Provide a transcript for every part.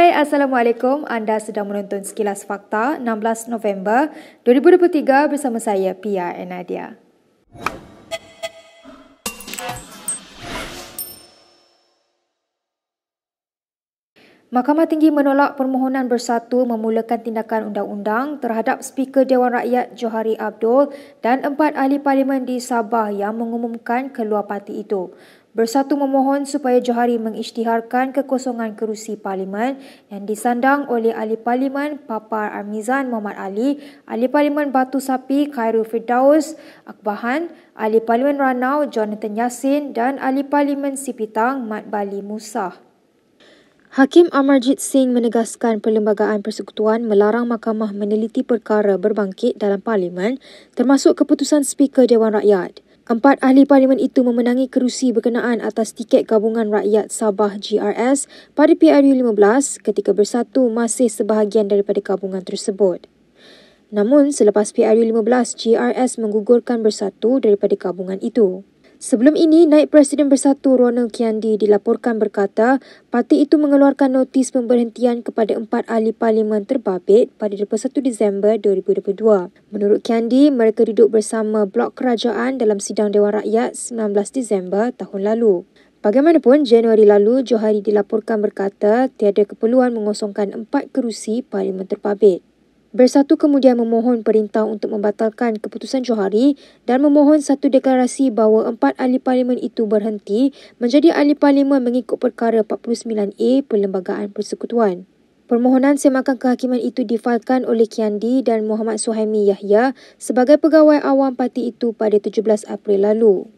Hai, Assalamualaikum. Anda sedang menonton Sekilas Fakta 16 November 2023 bersama saya, Pia Nadia. Mahkamah Tinggi menolak permohonan Bersatu memulakan tindakan undang-undang terhadap Speaker Dewan Rakyat Johari Abdul dan 4 ahli parlimen di Sabah yang mengumumkan keluar parti itu. Bersatu memohon supaya Johari mengisytiharkan kekosongan kerusi parlimen yang disandang oleh ahli parlimen Papar Armizan Muhammad Ali, ahli parlimen Batu Sapi Khairul Firdaus Akbahan, ahli parlimen Ranau Jonathan Yassin dan ahli parlimen Sipitang Mat Bali Musah. Hakim Amarjit Singh menegaskan Perlembagaan Persekutuan melarang mahkamah meneliti perkara berbangkit dalam parlimen termasuk keputusan Speaker Dewan Rakyat. 4 ahli parlimen itu memenangi kerusi berkenaan atas tiket Gabungan Rakyat Sabah GRS pada PRU 15 ketika Bersatu masih sebahagian daripada gabungan tersebut. Namun, selepas PRU 15, GRS menggugurkan Bersatu daripada gabungan itu. Sebelum ini, Naib Presiden Bersatu Ronald Kiandi dilaporkan berkata parti itu mengeluarkan notis pemberhentian kepada 4 ahli parlimen terbabit pada 21 Disember 2022. Menurut Kiandi, mereka duduk bersama blok kerajaan dalam sidang Dewan Rakyat 19 Disember tahun lalu. Bagaimanapun, Januari lalu, Johari dilaporkan berkata tiada keperluan mengosongkan 4 kerusi parlimen terbabit. Bersatu kemudian memohon perintah untuk membatalkan keputusan Johari dan memohon satu deklarasi bahawa 4 ahli parlimen itu berhenti menjadi ahli parlimen mengikut perkara 49A Perlembagaan Persekutuan. Permohonan semakan kehakiman itu difailkan oleh Kiandi dan Muhammad Suhaimi Yahya sebagai pegawai awam parti itu pada 17 April lalu.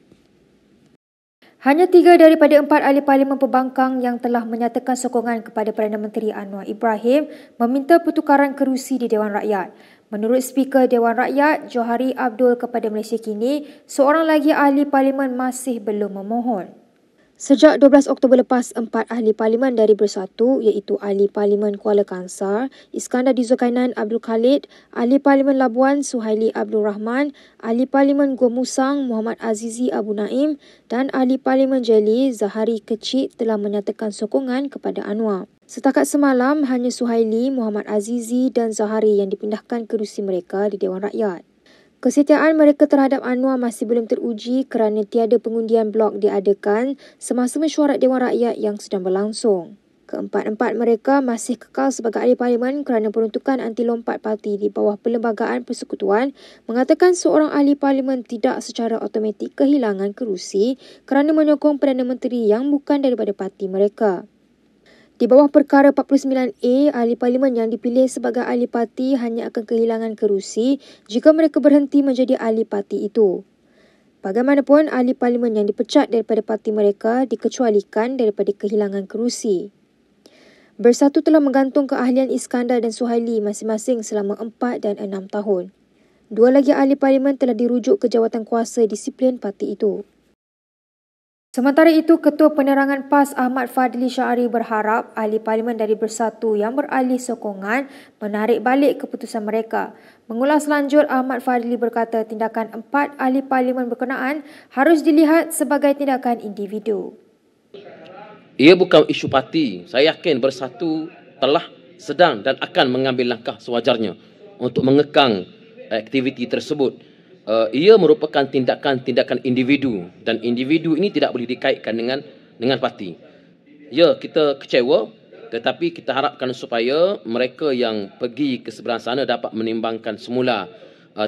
Hanya 3 daripada 4 ahli parlimen pembangkang yang telah menyatakan sokongan kepada Perdana Menteri Anwar Ibrahim meminta pertukaran kerusi di Dewan Rakyat. Menurut Speaker Dewan Rakyat, Johari Abdul kepada Malaysia kini, seorang lagi ahli parlimen masih belum memohon. Sejak 12 Oktober lepas, 4 ahli parlimen dari Bersatu iaitu ahli parlimen Kuala Kangsar, Iskandar Dizokainan Abdul Khalid, ahli parlimen Labuan Suhaili Abdul Rahman, ahli parlimen Gua Musang Muhammad Azizi Abu Naim dan ahli parlimen Jeli Zahari Kecik telah menyatakan sokongan kepada Anwar. Setakat semalam, hanya Suhaili, Muhammad Azizi dan Zahari yang dipindahkan kerusi mereka di Dewan Rakyat. Kesetiaan mereka terhadap Anwar masih belum teruji kerana tiada pengundian blok diadakan semasa mesyuarat Dewan Rakyat yang sedang berlangsung. Keempat-empat mereka masih kekal sebagai ahli parlimen kerana peruntukan anti lompat parti di bawah Perlembagaan Persekutuan mengatakan seorang ahli parlimen tidak secara automatik kehilangan kerusi kerana menyokong Perdana Menteri yang bukan daripada parti mereka. Di bawah perkara 49A, ahli parlimen yang dipilih sebagai ahli parti hanya akan kehilangan kerusi jika mereka berhenti menjadi ahli parti itu. Bagaimanapun, ahli parlimen yang dipecat daripada parti mereka dikecualikan daripada kehilangan kerusi. Bersatu telah menggantung keahlian Iskandar dan Suhaili masing-masing selama 4 dan 6 tahun. 2 lagi ahli parlimen telah dirujuk ke jawatan kuasa disiplin parti itu. Sementara itu, Ketua Penerangan PAS Ahmad Fadli Syahari berharap ahli parlimen dari Bersatu yang beralih sokongan menarik balik keputusan mereka. Mengulas lanjut, Ahmad Fadli berkata tindakan 4 ahli parlimen berkenaan harus dilihat sebagai tindakan individu. Ia bukan isu parti. Saya yakin Bersatu telah sedang dan akan mengambil langkah sewajarnya untuk mengekang aktiviti tersebut. Ia merupakan tindakan-tindakan individu dan individu ini tidak boleh dikaitkan dengan parti. Ya, kita kecewa tetapi kita harapkan supaya mereka yang pergi ke seberang sana dapat menimbangkan semula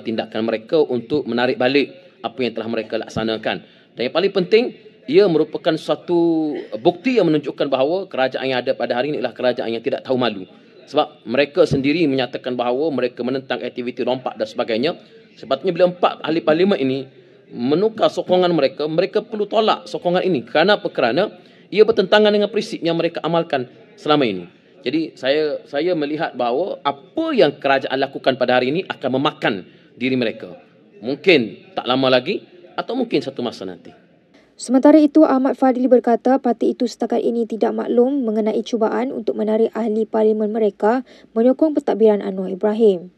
tindakan mereka untuk menarik balik apa yang telah mereka laksanakan. Dan yang paling penting, ia merupakan suatu bukti yang menunjukkan bahawa kerajaan yang ada pada hari ini adalah kerajaan yang tidak tahu malu. Sebab mereka sendiri menyatakan bahawa mereka menentang aktiviti rompak dan sebagainya. Sepatutnya bila 4 ahli parlimen ini menukar sokongan mereka, mereka perlu tolak sokongan ini. Kerana apa? Kerana ia bertentangan dengan prinsip yang mereka amalkan selama ini. Jadi saya melihat bahawa apa yang kerajaan lakukan pada hari ini akan memakan diri mereka. Mungkin tak lama lagi atau mungkin satu masa nanti. Sementara itu, Ahmad Fadli berkata parti itu setakat ini tidak maklum mengenai cubaan untuk menarik ahli parlimen mereka menyokong pentadbiran Anwar Ibrahim.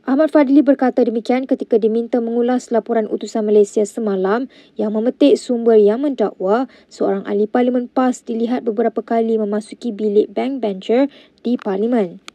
Ahmad Fadli berkata demikian ketika diminta mengulas laporan utusan Malaysia semalam yang memetik sumber yang mendakwa seorang ahli Parlimen PAS dilihat beberapa kali memasuki bilik bank bencher di Parlimen.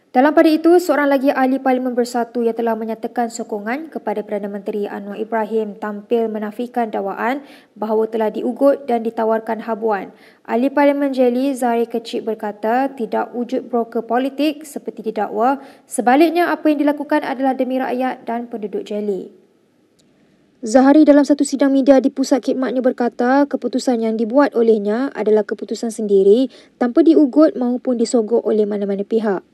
Dalam pada itu, seorang lagi ahli Parlimen Bersatu yang telah menyatakan sokongan kepada Perdana Menteri Anwar Ibrahim tampil menafikan dakwaan bahawa telah diugut dan ditawarkan habuan. Ahli Parlimen Jelly Zahari Kecik berkata tidak wujud broker politik seperti didakwa. Sebaliknya, apa yang dilakukan adalah demi rakyat dan penduduk Jelly. Zahari dalam satu sidang media di pusat khidmatnya berkata keputusan yang dibuat olehnya adalah keputusan sendiri tanpa diugut maupun disogok oleh mana-mana pihak.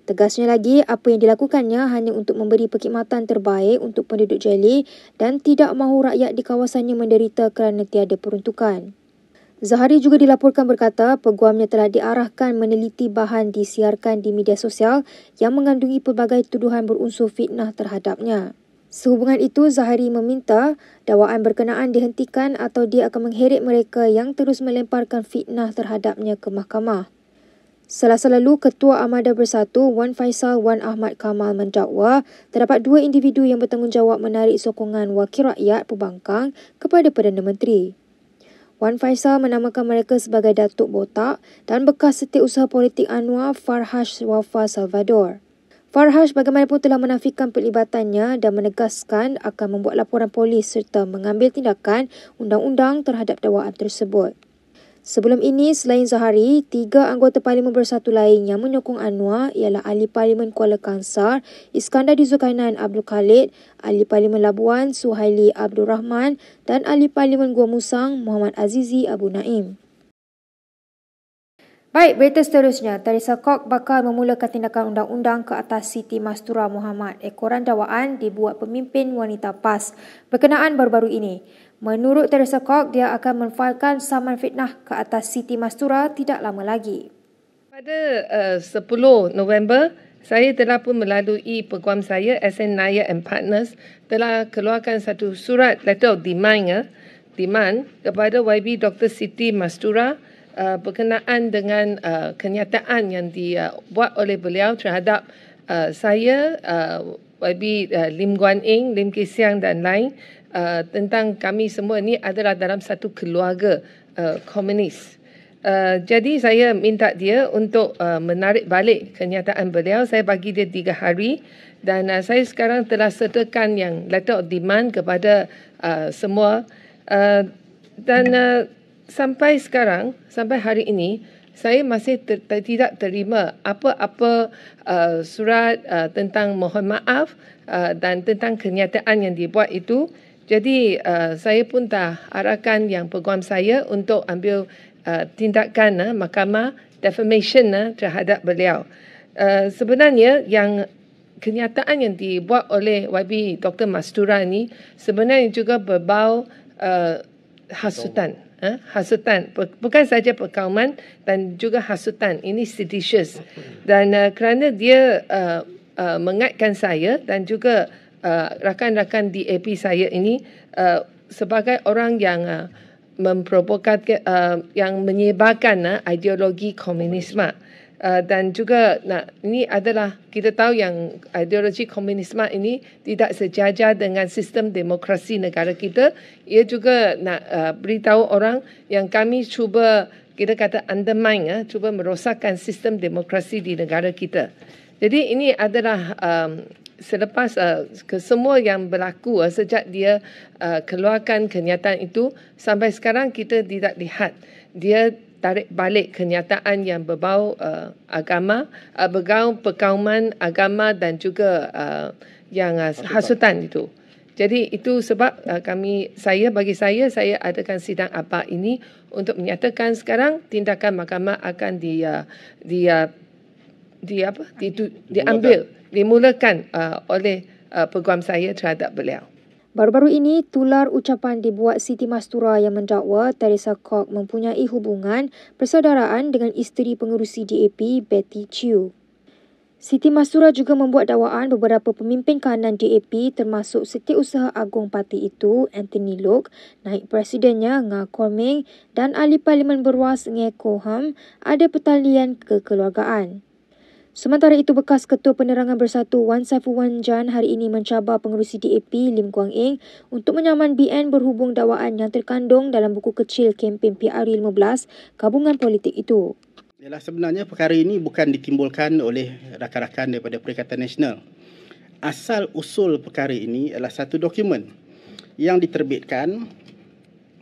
Tegasnya lagi, apa yang dilakukannya hanya untuk memberi perkhidmatan terbaik untuk penduduk Jelly dan tidak mahu rakyat di kawasannya menderita kerana tiada peruntukan. Zahari juga dilaporkan berkata peguamnya telah diarahkan meneliti bahan disiarkan di media sosial yang mengandungi pelbagai tuduhan berunsur fitnah terhadapnya. Sehubungan itu, Zahari meminta dakwaan berkenaan dihentikan atau dia akan mengheret mereka yang terus melemparkan fitnah terhadapnya ke mahkamah. Selasa lalu, Ketua Armada Bersatu Wan Faisal Wan Ahmad Kamal mendakwa terdapat dua individu yang bertanggungjawab menarik sokongan wakil rakyat Pembangkang kepada Perdana Menteri. Wan Faisal menamakan mereka sebagai Datuk Botak dan bekas setiausaha politik Anwar Farhash Wafa Salvador. Farhash bagaimanapun telah menafikan perlibatannya dan menegaskan akan membuat laporan polis serta mengambil tindakan undang-undang terhadap dakwaan tersebut. Sebelum ini, selain Zahari, 3 anggota Parlimen Bersatu lain yang menyokong Anwar ialah Ahli Parlimen Kuala Kangsar, Iskandar Zulkarnain Abdul Khalid, Ahli Parlimen Labuan Suhaili Abdul Rahman dan Ahli Parlimen Gua Musang Muhammad Azizi Abu Naim. Baik, berita seterusnya. Teresa Kok bakal memulakan tindakan undang-undang ke atas Siti Mastura Muhammad. Ekoran dakwaan dibuat pemimpin wanita PAS berkenaan baru-baru ini. Menurut Teresa Kok, dia akan menfailkan saman fitnah ke atas Siti Mastura tidak lama lagi. Pada 10 November, saya telah pun melalui peguam saya, SN Nair and Partners, telah keluarkan satu surat letter of demand kepada YB Dr. Siti Mastura berkenaan dengan kenyataan yang dibuat oleh beliau terhadap saya, YB Lim Guan Eng, Lim Kee Siang dan lain tentang kami semua ni adalah dalam satu keluarga komunis. Jadi saya minta dia untuk menarik balik kenyataan beliau. Saya bagi dia 3 hari dan saya sekarang telah sertakan yang letter of demand kepada semua dan sampai sekarang, sampai hari ini, saya masih tidak terima apa-apa surat tentang mohon maaf dan tentang kenyataan yang dibuat itu. Jadi saya pun dah arahkan yang peguam saya untuk ambil tindakan mahkamah defamation terhadap beliau. Sebenarnya yang kenyataan yang dibuat oleh YB Dr. Mastura ni sebenarnya juga berbau hasutan. Hasutan, bukan saja perkauman dan juga hasutan. Ini seditious dan kerana dia mengaitkan saya dan juga rakan-rakan DAP saya ini sebagai orang yang memprovokasi, yang menyebarkan ideologi komunisme. Dan juga ini adalah kita tahu yang ideologi komunisme ini tidak sejajar dengan sistem demokrasi negara kita. Ia juga nak beritahu orang yang kami cuba kita kata undermine, cuba merosakkan sistem demokrasi di negara kita. Jadi ini adalah selepas kesemua yang berlaku sejak dia keluarkan kenyataan itu sampai sekarang kita tidak lihat dia tarik balik kenyataan yang berbau agama, berbau perkauman agama dan juga yang hasutan itu. Jadi itu sebab bagi saya adakan sidang apa ini untuk menyatakan sekarang tindakan mahkamah akan dimulakan oleh peguam saya terhadap beliau. Baru-baru ini, tular ucapan dibuat Siti Mastura yang mendakwa Teresa Kok mempunyai hubungan persaudaraan dengan isteri pengerusi DAP, Betty Chew. Siti Mastura juga membuat dakwaan beberapa pemimpin kanan DAP termasuk Setiausaha Agung parti itu, Anthony Loke, naik presidennya Nga Kor Meng dan Ahli Parlimen Beruas Nge Ko Ham ada pertalian kekeluargaan. Sementara itu, bekas Ketua Penerangan Bersatu Wan Saiful Wan Jan hari ini mencabar pengerusi DAP Lim Guang Eng untuk menyaman BN berhubung dakwaan yang terkandung dalam buku kecil kempen PRU 15 gabungan politik itu. Ialah sebenarnya perkara ini bukan ditimbulkan oleh rakan-rakan daripada Perikatan Nasional. Asal usul perkara ini adalah satu dokumen yang diterbitkan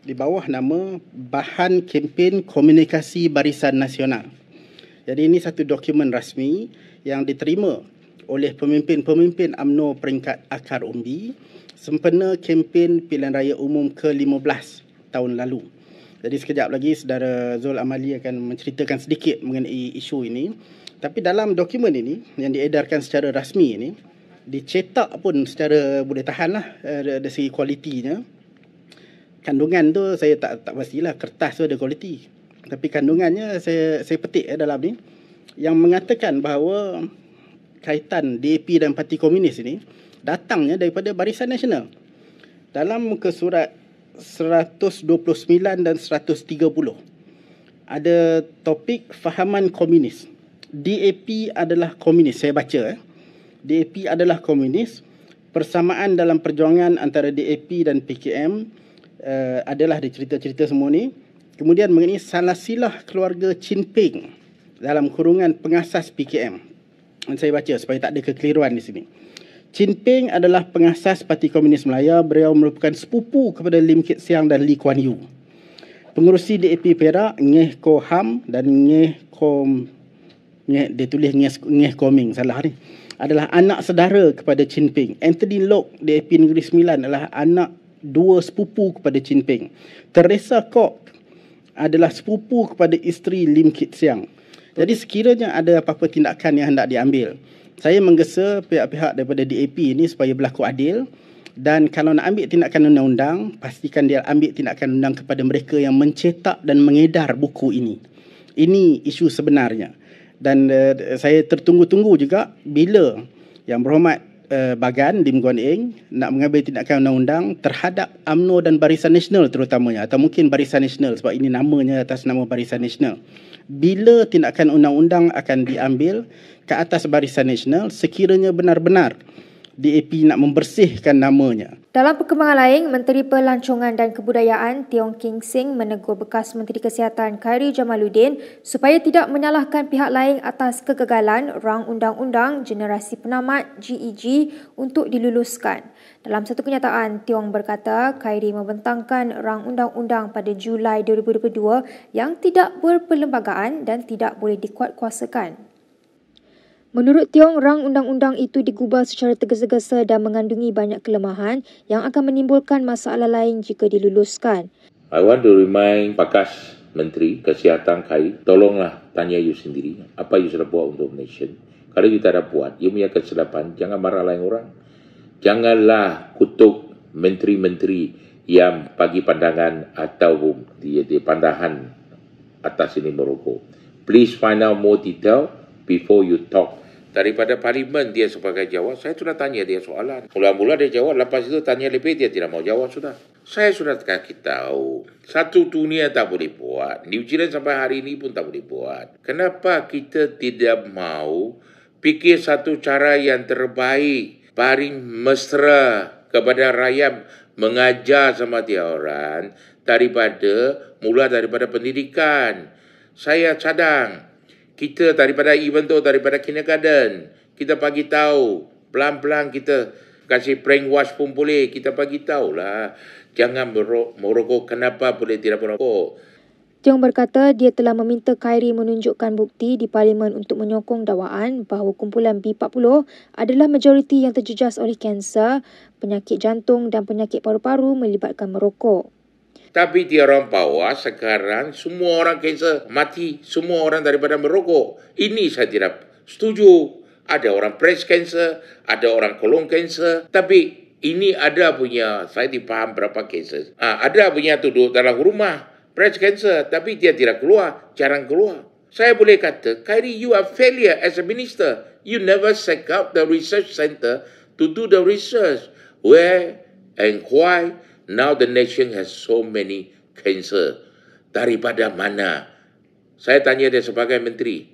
di bawah nama Bahan Kempen Komunikasi Barisan Nasional. Jadi ini satu dokumen rasmi yang diterima oleh pemimpin-pemimpin UMNO peringkat akar umbi sempena kempen pilihan raya umum ke-15 tahun lalu. Jadi sekejap lagi Saudara Zul Amali akan menceritakan sedikit mengenai isu ini. Tapi dalam dokumen ini yang diedarkan secara rasmi ini, dicetak pun secara boleh tahanlah dari segi kualitinya. Kandungan tu saya tak pastilah, kertas tu ada kualiti. Tapi kandungannya saya petik dalam ni yang mengatakan bahawa kaitan DAP dan Parti Komunis ini datangnya daripada Barisan Nasional. Dalam muka surat 129 dan 130 ada topik fahaman komunis. DAP adalah komunis. Saya baca DAP adalah komunis. Persamaan dalam perjuangan antara DAP dan PKM adalah cerita-cerita semua ni. Kemudian mengenai salah silah keluarga Chin Peng dalam kurungan pengasas PKM. Saya baca supaya tak ada kekeliruan di sini. Chin Peng adalah pengasas Parti Komunis Melaya. Beliau merupakan sepupu kepada Lim Kit Siang dan Lee Kuan Yew. Pengerusi DAP Perak, Ngeh Ko Ham dan dia tulis Ngeh Koming, salah ni, adalah anak saudara kepada Chin Peng. Anthony Lok, DAP Negeri Sembilan, adalah anak dua sepupu kepada Chin Peng. Teresa Kok adalah sepupu kepada isteri Lim Kit Siang. Jadi sekiranya ada apa-apa tindakan yang hendak diambil, saya menggesa pihak-pihak daripada DAP ini supaya berlaku adil, dan kalau nak ambil tindakan undang-undang, pastikan dia ambil tindakan undang kepada mereka yang mencetak dan mengedar buku ini. Ini isu sebenarnya. Dan saya tertunggu-tunggu juga bila Yang Berhormat Bagan Lim Guan Eng nak mengambil tindakan undang-undang terhadap UMNO dan Barisan Nasional terutamanya, atau mungkin Barisan Nasional sebab ini namanya atas nama Barisan Nasional. Bila tindakan undang-undang akan diambil ke atas Barisan Nasional, sekiranya benar-benar DAP nak membersihkan namanya. Dalam perkembangan lain, Menteri Pelancongan dan Kebudayaan Tiong King Sing menegur bekas Menteri Kesihatan Khairi Jamaluddin supaya tidak menyalahkan pihak lain atas kegagalan rang undang-undang Generasi Penamat GEG untuk diluluskan. Dalam satu kenyataan, Tiong berkata Khairi membentangkan rang undang-undang pada Julai 2022 yang tidak berperlembagaan dan tidak boleh dikuatkuasakan. Menurut Tiong, rang undang-undang itu digubal secara tergesa-gesa dan mengandungi banyak kelemahan yang akan menimbulkan masalah lain jika diluluskan. I want to remind bekas Menteri Kesihatan Khairi, tolonglah tanya you sendiri, apa you sudah buat untuk nation. Kalau you tak ada buat, you punya kesilapan, jangan marah lain orang. Janganlah kutuk menteri-menteri yang bagi pandangan atau di pandangan atas ini merokok. Please find out more detail before you talk. Daripada parlimen dia sebagai jawab, saya sudah tanya dia soalan. Mula-mula dia jawab, lepas itu tanya lebih, dia tidak mau jawab sudah. Saya sudah kasih tahu, satu dunia tak boleh buat. New Zealand sampai hari ini pun tak boleh buat. Kenapa kita tidak mau fikir satu cara yang terbaik, paling mesra kepada rakyat, mengajar sama dia orang, daripada pendidikan. Saya cadang, kita daripada kindergarten, kita bagi tahu, pelan-pelan kita kasih brainwash pun boleh, kita bagi tahulah, jangan merokok, kenapa boleh tidak merokok. Tiong berkata dia telah meminta Khairi menunjukkan bukti di Parlimen untuk menyokong dakwaan bahawa kumpulan B40 adalah majoriti yang terjejas oleh kanser, penyakit jantung dan penyakit paru-paru melibatkan merokok. Tapi dia orang bawah sekarang semua orang kanser mati, semua orang daripada merokok. Ini saya tidak setuju. Ada orang breast cancer, ada orang kolon cancer. Tapi ini ada punya, saya dipaham berapa kanser. Ada punya duduk dalam rumah, breast cancer, tapi dia tidak keluar, jarang keluar. Saya boleh kata, Khairi, you are failure as a minister. You never set up the research center to do the research. Where and why? Now the nation has so many cancer. Daripada mana? Saya tanya dia sebagai menteri.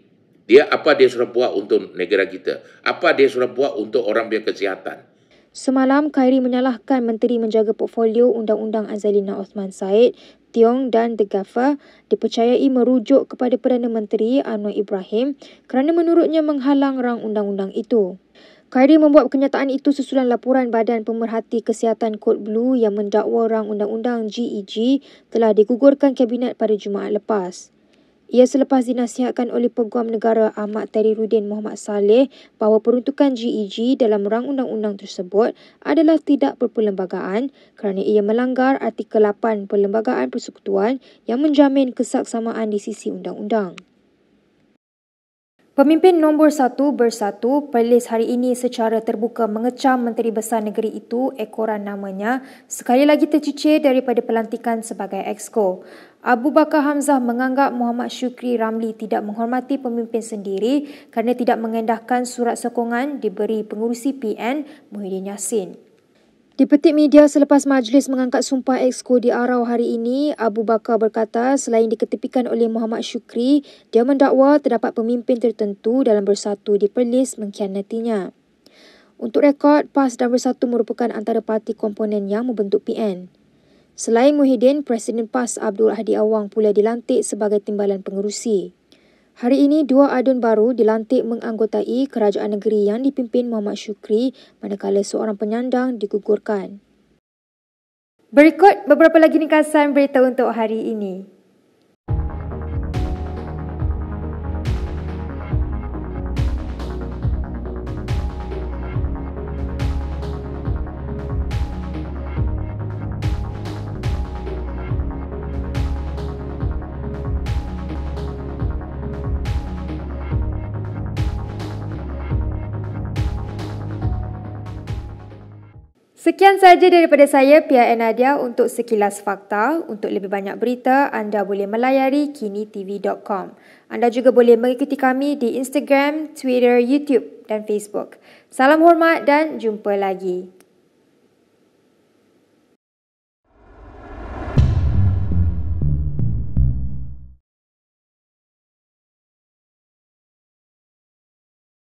Apa dia sudah buat untuk negara kita? Apa dia sudah buat untuk orang punya kesihatan? Semalam, Khairi menyalahkan Menteri Menjaga Portfolio Undang-Undang Azalina Osman Said, Tiong dan The Gaffer dipercayai merujuk kepada Perdana Menteri Anwar Ibrahim kerana menurutnya menghalang rang undang-undang itu. Khairi membuat kenyataan itu susulan laporan Badan Pemerhati Kesihatan Kod Blue yang mendakwa rang undang-undang GEG telah digugurkan Kabinet pada Jumaat lepas. Ia selepas dinasihatkan oleh Peguam Negara Ahmad Tahriruddin Mohamad Saleh bahawa peruntukan GEG dalam rang undang-undang tersebut adalah tidak berperlembagaan kerana ia melanggar Artikel 8 Perlembagaan Persekutuan yang menjamin kesaksamaan di sisi undang-undang. Pemimpin nombor 1 Bersatu Perlis hari ini secara terbuka mengecam Menteri Besar Negeri itu, ekoran namanya, sekali lagi tercicir daripada pelantikan sebagai Exco. Abu Bakar Hamzah menganggap Muhammad Syukri Ramli tidak menghormati pemimpin sendiri kerana tidak mengendahkan surat sokongan diberi pengurusi PN Muhyiddin Yassin. Dipetik media selepas majlis mengangkat sumpah Exco di Arau hari ini, Abu Bakar berkata selain diketepikan oleh Muhammad Syukri, dia mendakwa terdapat pemimpin tertentu dalam Bersatu di Perlis mengkhianatinya. Untuk rekod, PAS dan Bersatu merupakan antara parti komponen yang membentuk PN. Selain Muhyiddin, Presiden PAS Abdul Hadi Awang pula dilantik sebagai timbalan pengerusi. Hari ini, 2 adun baru dilantik menganggotai kerajaan negeri yang dipimpin Muhammad Syukri manakala seorang penyandang digugurkan. Berikut beberapa lagi ringkasan berita untuk hari ini. Sekian sahaja daripada saya, Pia Nadia, untuk Sekilas Fakta. Untuk lebih banyak berita, anda boleh melayari kinitv.com. Anda juga boleh mengikuti kami di Instagram, Twitter, YouTube dan Facebook. Salam hormat dan jumpa lagi.